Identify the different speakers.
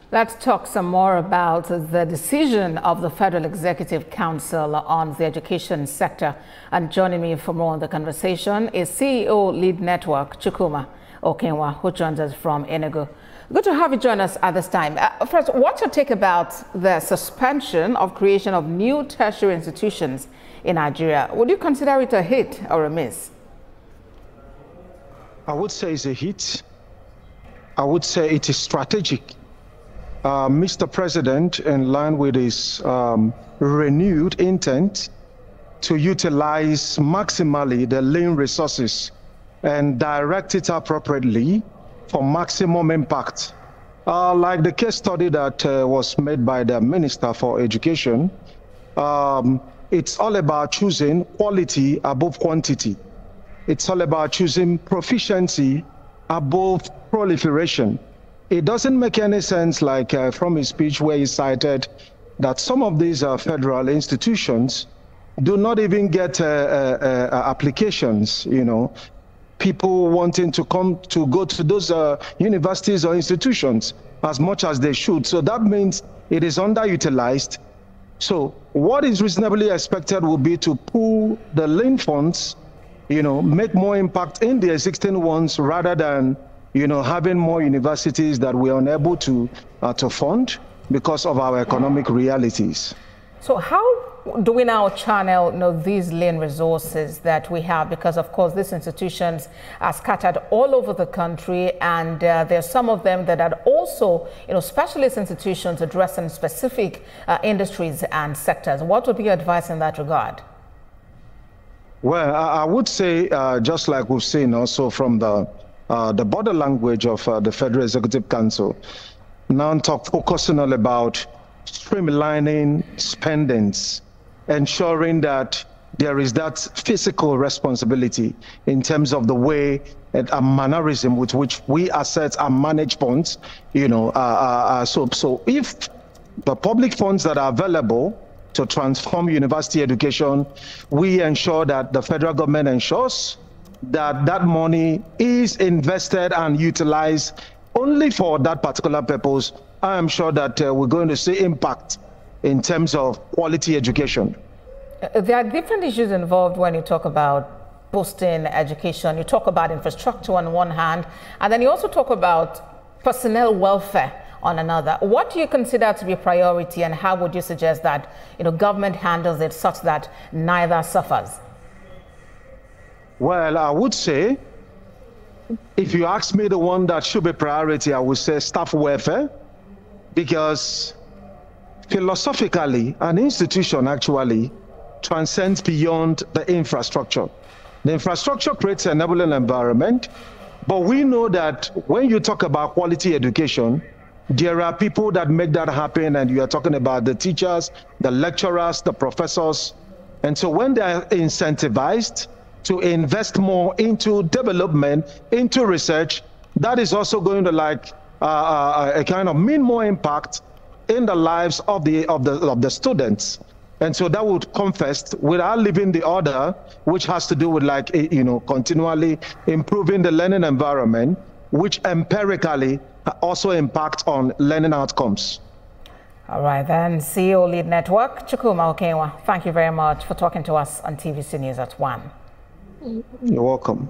Speaker 1: Let's talk some more about the decision of the Federal Executive Council on the education sector. And joining me for more on the conversation is CEO Lead Network, Chukwuma Okenwa, who joins us from Enugu. Good to have you join us at this time. First, what's your take about the suspension of creation of new tertiary institutions in Nigeria? Would you consider it a hit or a miss?
Speaker 2: I would say it's a hit. I would say it is strategic. Mr. President, in line with his renewed intent to utilize maximally the lean resources and direct it appropriately for maximum impact. Like the case study that was made by the Minister for Education, it's all about choosing quality above quantity. It's all about choosing proficiency above proliferation. It doesn't make any sense, like from his speech where he cited that some of these federal institutions do not even get applications, people wanting to go to those universities or institutions as much as they should. So that means it is underutilized. So what is reasonably expected will be to pool the lean funds, make more impact in the existing ones rather than having more universities that we are unable to fund because of our economic realities.
Speaker 1: So how do we now channel these lean resources that we have? Because of course these institutions are scattered all over the country, and there are some of them that are also specialist institutions addressing specific industries and sectors. What would be your advice in that regard?
Speaker 2: Well, I would say just like we've seen also from the body language of the Federal Executive Council, now focusing all about streamlining spendings, ensuring that there is that physical responsibility in terms of the way and a mannerism with which we assess and manage funds. So if the public funds that are available to transform university education, we ensure that the federal government ensures that that money is invested and utilized only for that particular purpose, I am sure that we're going to see impact in terms of quality education.
Speaker 1: There are different issues involved when you talk about boosting education. You talk about infrastructure on one hand, and then you also talk about personnel welfare on another. What do you consider to be a priority, and how would you suggest that government handles it such that neither suffers?
Speaker 2: Well, I would say, if you ask me the one that should be priority, I would say staff welfare, because philosophically, an institution actually transcends beyond the infrastructure. The infrastructure creates an enabling environment, but we know that when you talk about quality education, there are people that make that happen, and you are talking about the teachers, the lecturers, the professors. And so when they are incentivized to invest more into development, into research, that is also going to a kind of mean more impact in the lives of the students. And so that would come first without leaving the other, which has to do with continually improving the learning environment, which empirically also impact on learning outcomes.
Speaker 1: All right then, CEO Lead Network, Chukwuma Okenwa, thank you very much for talking to us on TVC News at 1.
Speaker 2: You're welcome.